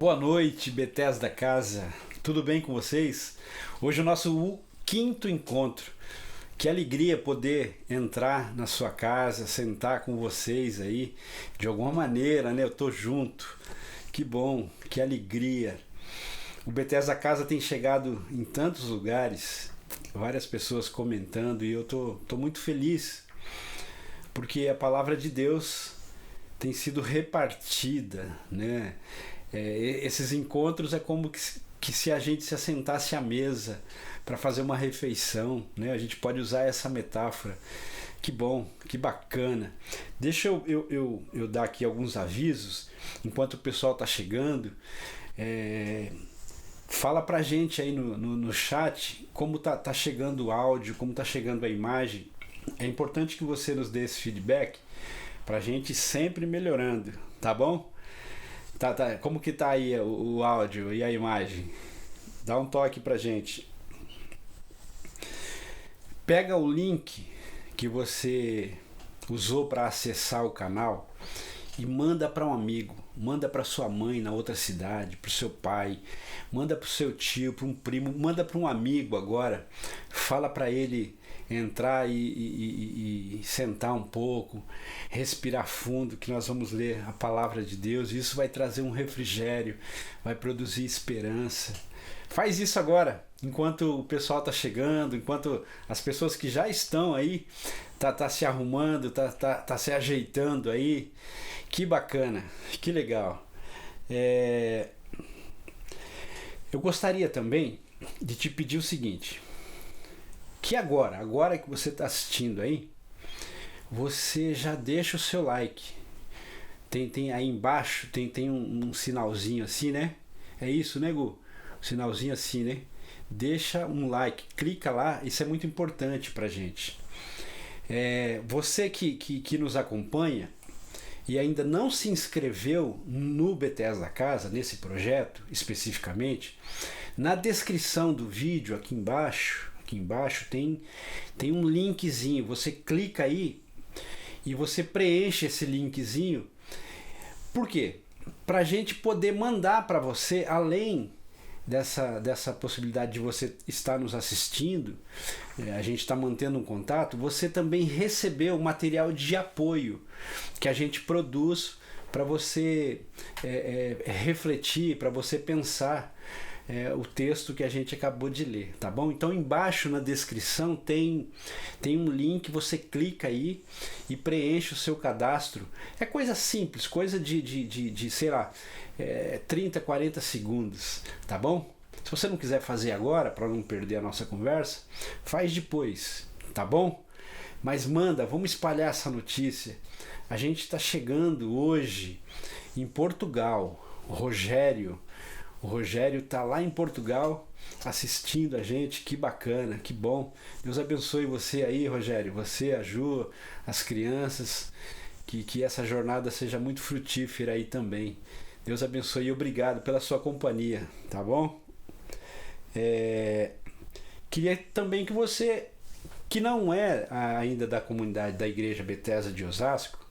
Boa noite, Bethesda Casa. Tudo bem com vocês? Hoje é o nosso quinto encontro. Que alegria poder entrar na sua casa, sentar com vocês aí, de alguma maneira, né? Eu tô junto. Que bom, que alegria. O Bethesda Casa tem chegado em tantos lugares, várias pessoas comentando, e eu tô muito feliz, porque a palavra de Deus tem sido repartida, né? Esses encontros é como que se a gente se assentasse à mesa para fazer uma refeição, né? A gente pode usar essa metáfora. Que bom, que bacana. Deixa eu dar aqui alguns avisos enquanto o pessoal está chegando. Fala pra gente aí no chat como tá chegando o áudio, como tá chegando a imagem. É importante que você nos dê esse feedback pra gente sempre melhorando, tá bom? Tá. Como que tá aí o áudio e a imagem? Dá um toque pra gente. Pega o link que você usou para acessar o canal e manda para um amigo, manda para sua mãe na outra cidade, para o seu pai, manda para o seu tio, para um primo, manda para um amigo agora, fala para ele entrar e sentar um pouco, respirar fundo, que nós vamos ler a palavra de Deus, e isso vai trazer um refrigério, vai produzir esperança. Faz isso agora, enquanto o pessoal está chegando, enquanto as pessoas que já estão aí tá se arrumando, tá se ajeitando aí. Que bacana, que legal. Eu gostaria também de te pedir o seguinte, que agora que você está assistindo aí, você já deixa o seu like. Tem aí embaixo, tem um sinalzinho assim, né? É isso, né, Gu? Sinalzinho assim, né? Deixa um like, clica lá, isso é muito importante pra gente. Você que nos acompanha e ainda não se inscreveu no Bethesda Casa, nesse projeto especificamente, na descrição do vídeo aqui embaixo tem um linkzinho, você clica aí e você preenche esse linkzinho. Por quê? Pra gente poder mandar para você, além dessa possibilidade de você estar nos assistindo, a gente está mantendo um contato, você também recebeu o material de apoio que a gente produz para você refletir, para você pensar o texto que a gente acabou de ler, tá bom? Então embaixo na descrição tem um link, você clica aí e preenche o seu cadastro. É coisa simples, coisa de sei lá, 30, 40 segundos, tá bom? Se você não quiser fazer agora, para não perder a nossa conversa, faz depois, tá bom? Mas manda, vamos espalhar essa notícia. A gente está chegando hoje em Portugal. O Rogério está lá em Portugal assistindo a gente. Que bacana, que bom. Deus abençoe você aí, Rogério, você, a Ju, as crianças, que essa jornada seja muito frutífera aí também. Deus abençoe e obrigado pela sua companhia, tá bom? Queria também que você, que não é ainda da comunidade da Igreja Bethesda de Osasco,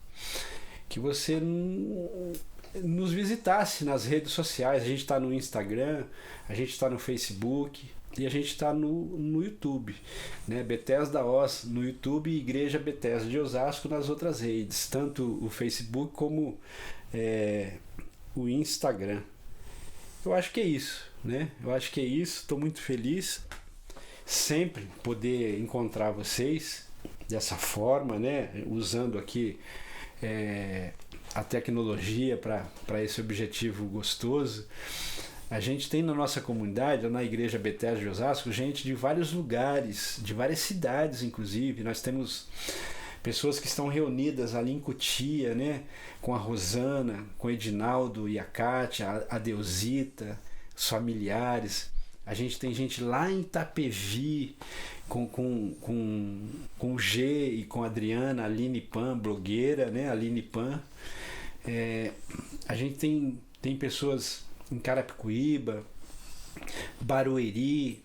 que você nos visitasse nas redes sociais. A gente está no Instagram, a gente está no Facebook e a gente está no YouTube, né? Bethesda Os no YouTube e Igreja Bethesda de Osasco nas outras redes, tanto o Facebook como o Instagram. Eu acho que é isso, né? Estou muito feliz sempre poder encontrar vocês dessa forma, né? Usando aqui a tecnologia para esse objetivo gostoso. A gente tem na nossa comunidade, na Igreja Bethesda de Osasco, gente de vários lugares, de várias cidades inclusive. Nós temos pessoas que estão reunidas ali em Cotia, né? Com a Rosana, com o Edinaldo e a Kátia, a Deusita, os familiares. A gente tem gente lá em Itapevi, com o G e com a Adriana, a Aline Pan, blogueira, né? A Aline Pan. A gente tem pessoas em Carapicuíba, Barueri,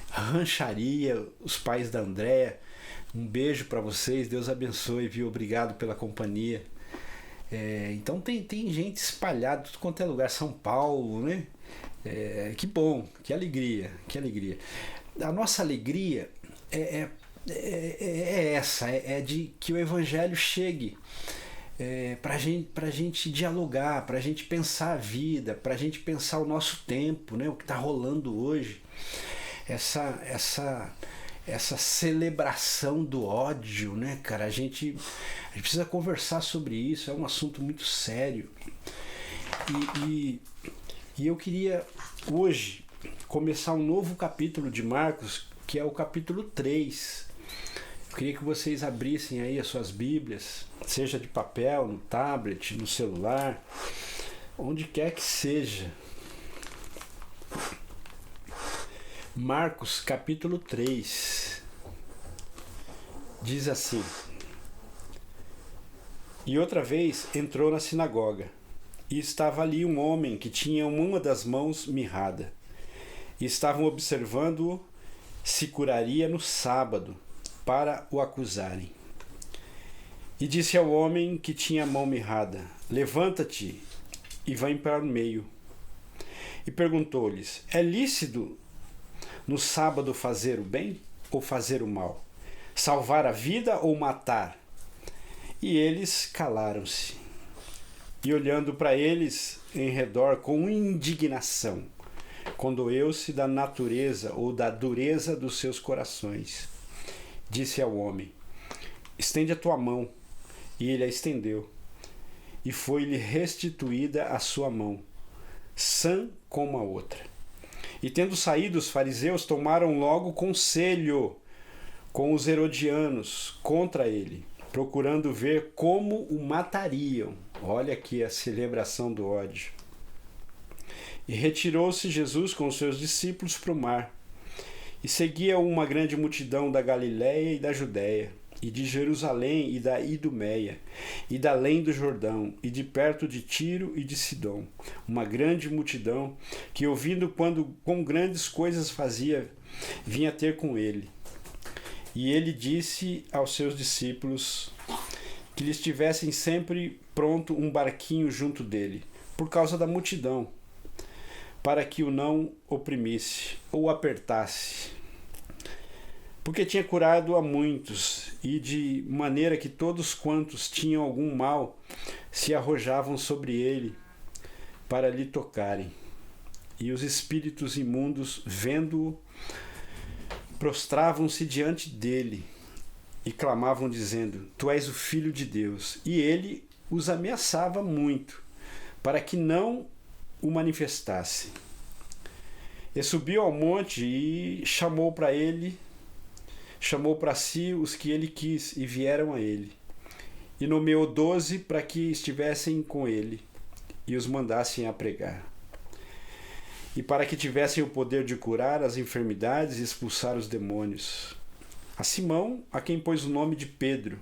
Rancharia, os pais da Andréa. Um beijo para vocês, Deus abençoe, viu? Obrigado pela companhia. Então tem gente espalhada tudo quanto é lugar, São Paulo, né? Que bom, que alegria, que alegria. A nossa alegria é essa, de que o Evangelho chegue para a gente dialogar, para a gente pensar a vida, para a gente pensar o nosso tempo, né? O que está rolando hoje. Essa celebração do ódio, né, cara? A gente precisa conversar sobre isso, é um assunto muito sério. E eu queria hoje começar um novo capítulo de Marcos, que é o capítulo 3. Eu queria que vocês abrissem aí as suas Bíblias, seja de papel, no tablet, no celular, onde quer que seja. Marcos capítulo 3 diz assim: E outra vez entrou na sinagoga, e estava ali um homem que tinha uma das mãos mirrada, e estavam observando-o se curaria no sábado, para o acusarem. E disse ao homem que tinha a mão mirrada: Levanta-te e vai para o meio. E perguntou-lhes: É lícito no sábado fazer o bem ou fazer o mal? Salvar a vida ou matar? E eles calaram-se. E olhando para eles em redor com indignação, condoeu-se da natureza ou da dureza dos seus corações. Disse ao homem: Estende a tua mão. E ele a estendeu. E foi-lhe restituída a sua mão, sã como a outra. E tendo saído, os fariseus tomaram logo conselho com os herodianos contra ele, procurando ver como o matariam. Olha aqui a celebração do ódio. E retirou-se Jesus com os seus discípulos para o mar. E seguia uma grande multidão da Galiléia e da Judéia, e de Jerusalém e da Idumeia, e da além do Jordão, e de perto de Tiro e de Sidom. Uma grande multidão, que ouvindo quão grandes coisas fazia, vinha ter com ele. E ele disse aos seus discípulos que lhes tivessem sempre pronto um barquinho junto dele, por causa da multidão, para que o não oprimisse ou apertasse. Porque tinha curado a muitos, e de maneira que todos quantos tinham algum mal se arrojavam sobre ele para lhe tocarem. E os espíritos imundos, vendo-o, prostravam-se diante dele e clamavam dizendo: Tu és o Filho de Deus. E ele os ameaçava muito, para que não o manifestasse. E subiu ao monte e chamou para si os que ele quis, e vieram a ele. E nomeou 12 para que estivessem com ele, e os mandassem a pregar. E para que tivessem o poder de curar as enfermidades e expulsar os demônios. A Simão, a quem pôs o nome de Pedro,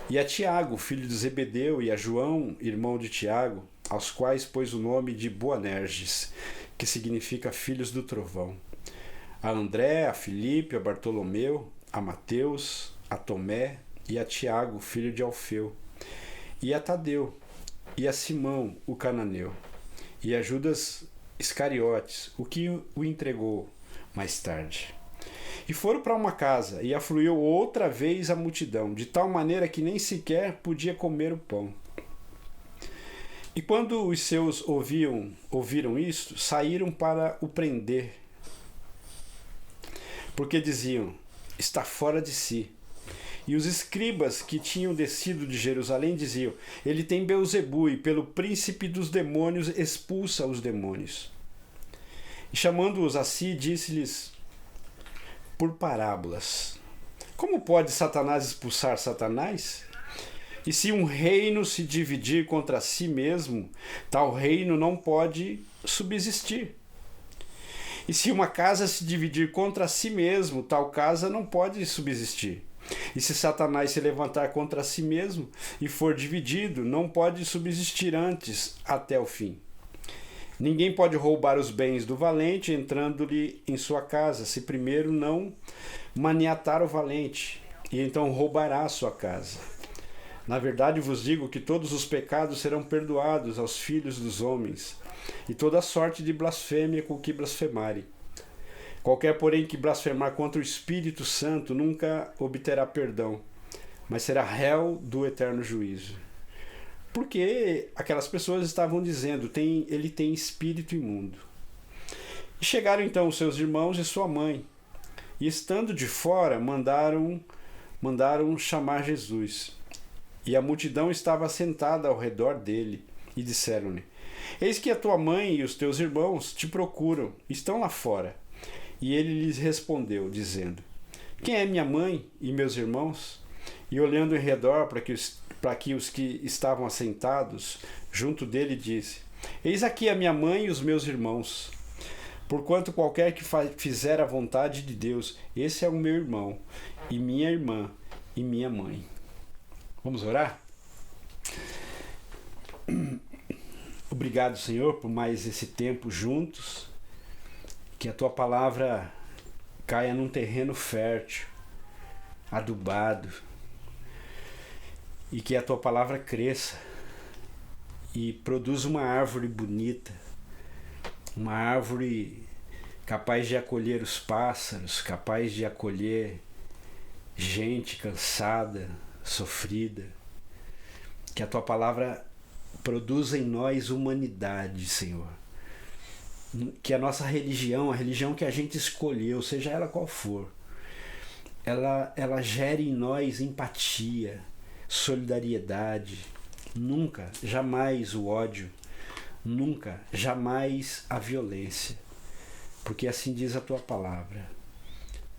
e a Tiago, filho de Zebedeu, e a João, irmão de Tiago, aos quais pôs o nome de Boanerges, que significa filhos do trovão. A André, a Filipe, a Bartolomeu, a Mateus, a Tomé e a Tiago, filho de Alfeu, e a Tadeu, e a Simão, o cananeu, e a Judas Iscariotes, o que o entregou mais tarde. E foram para uma casa, e afluiu outra vez a multidão, de tal maneira que nem sequer podia comer o pão. E quando os seus ouviram isto, saíram para o prender, porque diziam: está fora de si. E os escribas que tinham descido de Jerusalém diziam: ele tem Beelzebu, e pelo príncipe dos demônios expulsa os demônios. E chamando-os a si, disse-lhes por parábolas: como pode Satanás expulsar Satanás? E se um reino se dividir contra si mesmo, tal reino não pode subsistir. E se uma casa se dividir contra si mesmo, tal casa não pode subsistir. E se Satanás se levantar contra si mesmo e for dividido, não pode subsistir antes, até o fim. Ninguém pode roubar os bens do valente entrando-lhe em sua casa, se primeiro não maniatar o valente, e então roubará a sua casa. Na verdade vos digo que todos os pecados serão perdoados aos filhos dos homens, e toda sorte de blasfêmia com que blasfemarem. Qualquer, porém, que blasfemar contra o Espírito Santo nunca obterá perdão, mas será réu do eterno juízo. Porque aquelas pessoas estavam dizendo, ele tem espírito imundo. E chegaram então os seus irmãos e sua mãe, e estando de fora, mandaram chamar Jesus. E a multidão estava sentada ao redor dele, e disseram-lhe: Eis que a tua mãe e os teus irmãos te procuram, estão lá fora. E ele lhes respondeu, dizendo: Quem é minha mãe e meus irmãos? E olhando em redor para que os que estavam assentados junto dele, disse: Eis aqui a minha mãe e os meus irmãos. Porquanto qualquer que fizer a vontade de Deus, esse é o meu irmão, e minha irmã, e minha mãe. Vamos orar? Obrigado, Senhor, por mais esse tempo juntos. Que a tua palavra caia num terreno fértil, adubado. E que a tua palavra cresça e produza uma árvore bonita, uma árvore capaz de acolher os pássaros, capaz de acolher gente cansada, sofrida. Que a tua palavra produza em nós humanidade, Senhor. Que a nossa religião, a religião que a gente escolheu, seja ela qual for, ela gere em nós empatia, solidariedade, nunca, jamais o ódio, nunca, jamais a violência, porque assim diz a tua palavra.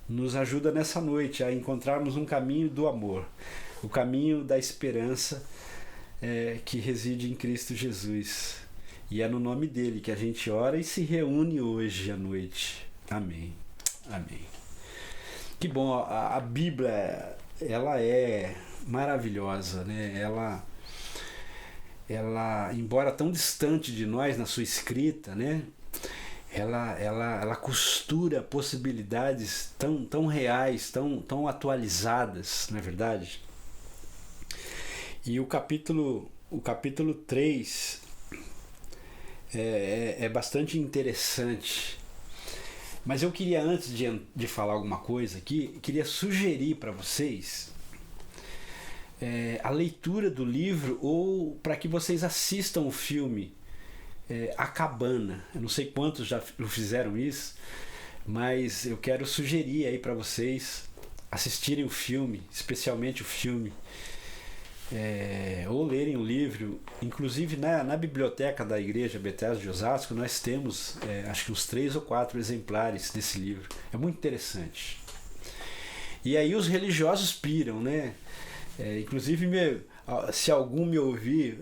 Nos ajuda nessa noite a encontrarmos um caminho do amor, o caminho da esperança que reside em Cristo Jesus. E é no nome dele que a gente ora e se reúne hoje à noite. Amém. Amém. Que bom, a Bíblia, ela é maravilhosa, né? Ela, embora tão distante de nós na sua escrita, né? Ela costura possibilidades tão reais, tão atualizadas, não é verdade? E o capítulo 3 é bastante interessante. Mas eu queria, antes de falar alguma coisa aqui, queria sugerir para vocês a leitura do livro, ou para que vocês assistam o filme A Cabana. Eu não sei quantos já fizeram isso, mas eu quero sugerir aí para vocês assistirem o filme, especialmente o filme, ou lerem o livro. Inclusive na biblioteca da Igreja Bethesda de Osasco nós temos acho que uns 3 ou 4 exemplares desse livro. É muito interessante. E aí os religiosos piram, né? Inclusive se algum me ouvir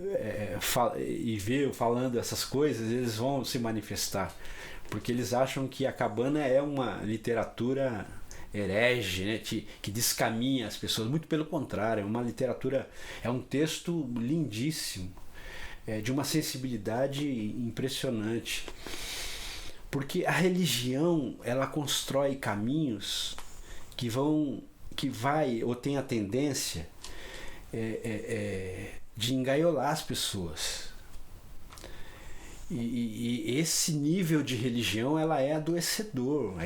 e ver eu falando essas coisas, eles vão se manifestar, porque eles acham que A Cabana é uma literatura herege, né, que descaminha as pessoas. Muito pelo contrário, é uma literatura, é um texto lindíssimo, de uma sensibilidade impressionante, porque a religião, ela constrói caminhos que vai ou tem a tendência de engaiolar as pessoas. E esse nível de religião, ela é adoecedor.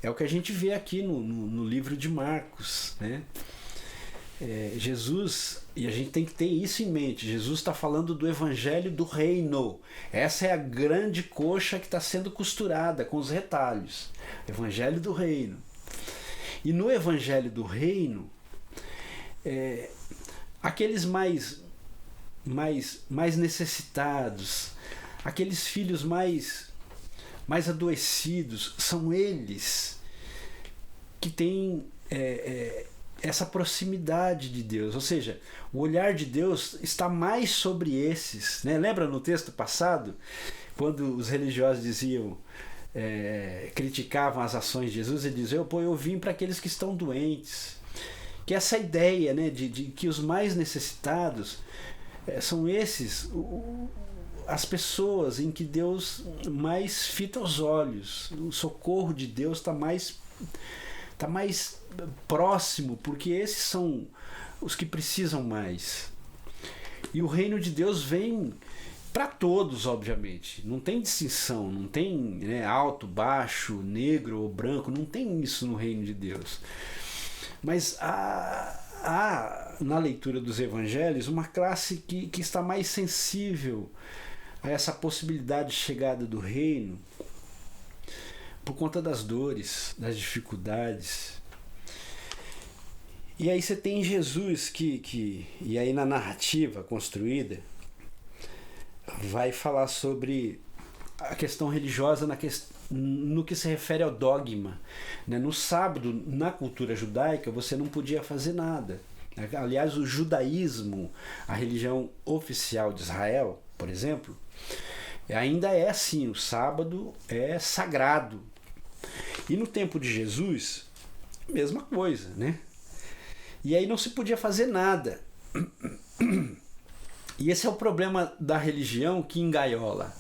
É o que a gente vê aqui no livro de Marcos, né? Jesus, e a gente tem que ter isso em mente, Jesus está falando do evangelho do reino. Essa é a grande coxa que está sendo costurada com os retalhos. Evangelho do reino. E no evangelho do reino, aqueles mais necessitados, aqueles filhos mais adoecidos, são eles que têm essa proximidade de Deus. Ou seja, o olhar de Deus está mais sobre esses, né? Lembra no texto passado, quando os religiosos diziam, criticavam as ações de Jesus, ele dizia: eu vim para aqueles que estão doentes. Que essa ideia, né, de que os mais necessitados são esses, as pessoas em que Deus mais fita os olhos. O socorro de Deus está mais próximo, porque esses são os que precisam mais. E o reino de Deus vem para todos, obviamente. Não tem distinção, não tem, né, alto, baixo, negro ou branco, não tem isso no reino de Deus. Mas há na leitura dos evangelhos uma classe que está mais sensível a essa possibilidade de chegada do reino por conta das dores, das dificuldades. E aí você tem Jesus e aí na narrativa construída vai falar sobre a questão religiosa no que se refere ao dogma. No sábado, na cultura judaica, você não podia fazer nada. Aliás, o judaísmo, a religião oficial de Israel, por exemplo, ainda é assim, o sábado é sagrado. E no tempo de Jesus, mesma coisa, né? E aí não se podia fazer nada. E esse é o problema da religião que engaiola,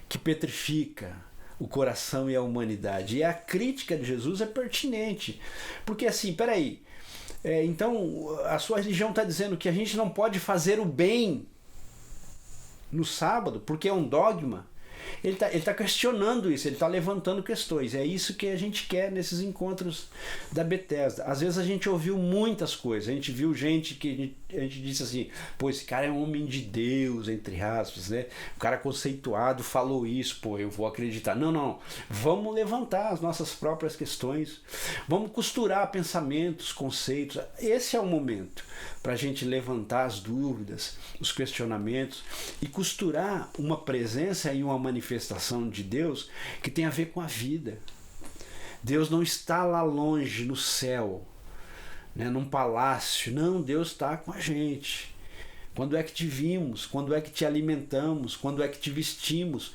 que petrifica o coração e a humanidade. E a crítica de Jesus é pertinente. Porque assim, peraí, então a sua religião está dizendo que a gente não pode fazer o bem no sábado, porque é um dogma? Ele tá questionando isso, ele está levantando questões. É isso que a gente quer nesses encontros da Bethesda. Às vezes a gente ouviu muitas coisas, a gente viu gente que a gente disse assim, pô, esse cara é um homem de Deus, entre aspas, né? O cara conceituado falou isso, pô, eu vou acreditar. Não, vamos levantar as nossas próprias questões, vamos costurar pensamentos, conceitos. Esse é o momento para a gente levantar as dúvidas, os questionamentos e costurar uma presença e uma manifestação de Deus que tem a ver com a vida. Deus não está lá longe no céu, né, num palácio. Não, Deus está com a gente. Quando é que te vimos? Quando é que te alimentamos? Quando é que te vestimos?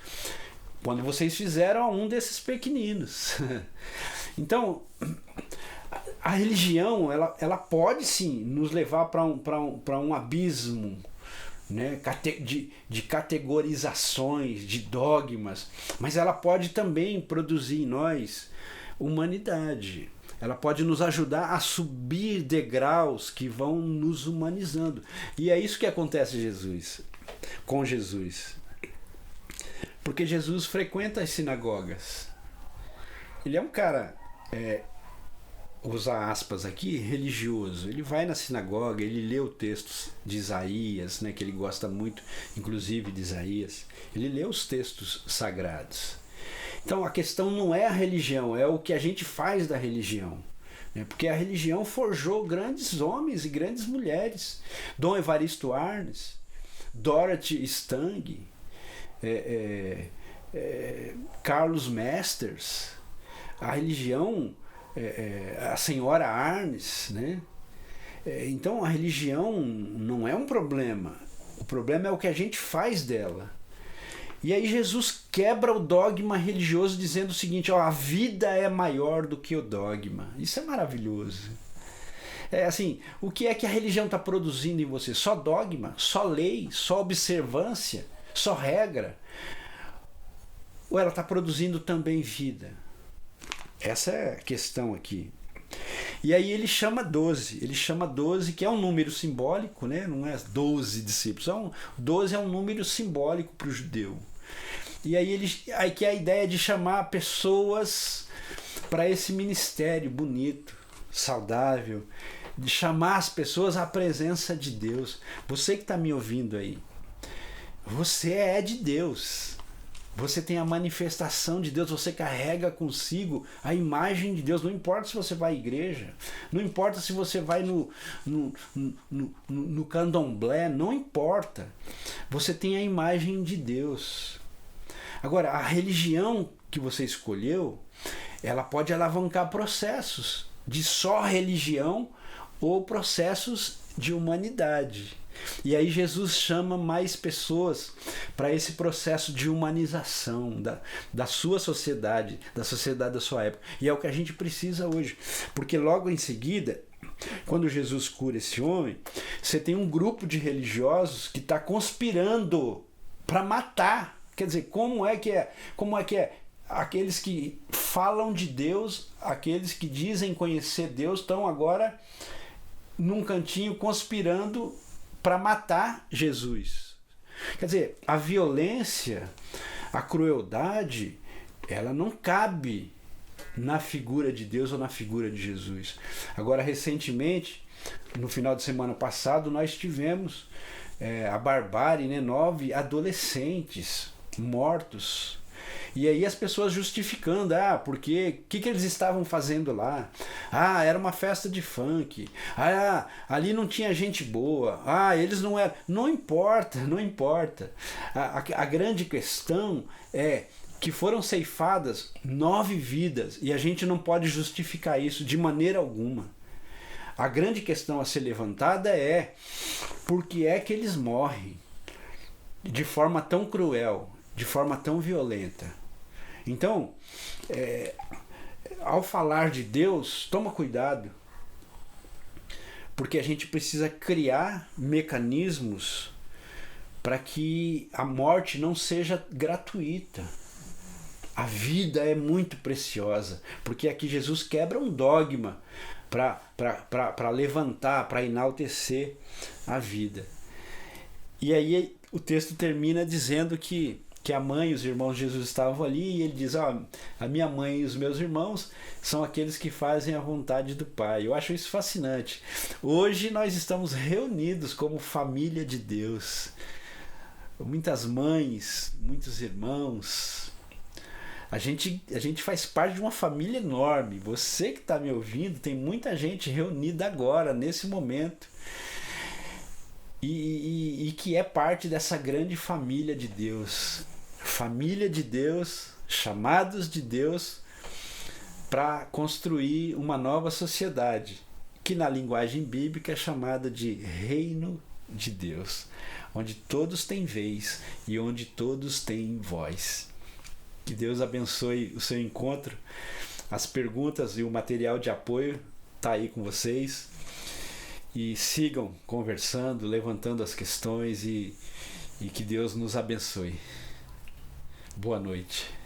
Quando vocês fizeram a um desses pequeninos. Então, a religião ela pode sim nos levar para um abismo, né, de categorizações, de dogmas, mas ela pode também produzir em nós humanidade. Ela pode nos ajudar a subir degraus que vão nos humanizando. E é isso que acontece com Jesus. Porque Jesus frequenta as sinagogas. Ele é um cara, usar aspas aqui, religioso. Ele vai na sinagoga, ele lê o texto de Isaías, né, que ele gosta muito, inclusive de Isaías. Ele lê os textos sagrados. Então a questão não é a religião, é o que a gente faz da religião. Né? Porque a religião forjou grandes homens e grandes mulheres. Dom Evaristo Arnes, Dorothy Stang, Carlos Masters. A religião, a senhora Arnes, né? Então a religião não é um problema. O problema é o que a gente faz dela. E aí Jesus quebra o dogma religioso dizendo o seguinte, a vida é maior do que o dogma. Isso é maravilhoso. Assim, o que é que a religião está produzindo em você? Só dogma? Só lei? Só observância? Só regra? Ou ela está produzindo também vida? Essa é a questão aqui. E aí ele chama 12. Ele chama 12, que é um número simbólico, né? Não é 12 discípulos. 12 é um número simbólico para o judeu. E aí que é a ideia de chamar pessoas para esse ministério bonito, saudável, de chamar as pessoas à presença de Deus. Você que está me ouvindo aí, você é de Deus. Você tem a manifestação de Deus, você carrega consigo a imagem de Deus. Não importa se você vai à igreja, não importa se você vai no candomblé, não importa. Você tem a imagem de Deus. Agora, a religião que você escolheu, ela pode alavancar processos de só religião ou processos de humanidade. E aí Jesus chama mais pessoas para esse processo de humanização da sua sociedade, da sociedade da sua época. E é o que a gente precisa hoje. Porque logo em seguida, quando Jesus cura esse homem, você tem um grupo de religiosos que está conspirando para matar. Quer dizer, como é que é? Aqueles que falam de Deus, aqueles que dizem conhecer Deus, estão agora num cantinho conspirando para matar Jesus. Quer dizer, a violência, a crueldade, ela não cabe na figura de Deus ou na figura de Jesus. Agora, recentemente, no final de semana passado, nós tivemos a barbárie, né? 9 adolescentes mortos. E aí as pessoas justificando, porque o que eles estavam fazendo lá? Era uma festa de funk. Ali não tinha gente boa. Eles não eram. Não importa, não importa. A grande questão é que foram ceifadas 9 vidas e a gente não pode justificar isso de maneira alguma. A grande questão a ser levantada é por que é que eles morrem de forma tão cruel, de forma tão violenta. Então, ao falar de Deus, toma cuidado, porque a gente precisa criar mecanismos para que a morte não seja gratuita. A vida é muito preciosa, porque aqui Jesus quebra um dogma para levantar, para enaltecer a vida. E aí o texto termina dizendo que a mãe e os irmãos de Jesus estavam ali, e ele diz, a minha mãe e os meus irmãos são aqueles que fazem a vontade do Pai. Eu acho isso fascinante. Hoje nós estamos reunidos como família de Deus. Muitas mães, muitos irmãos. A gente faz parte de uma família enorme. Você que está me ouvindo, tem muita gente reunida agora, nesse momento. E que é parte dessa grande família de Deus. Família de Deus, chamados de Deus para construir uma nova sociedade, que na linguagem bíblica é chamada de reino de Deus, onde todos têm vez e onde todos têm voz. Que Deus abençoe o seu encontro. As perguntas e o material de apoio está aí com vocês. E sigam conversando, levantando as questões e que Deus nos abençoe. Boa noite.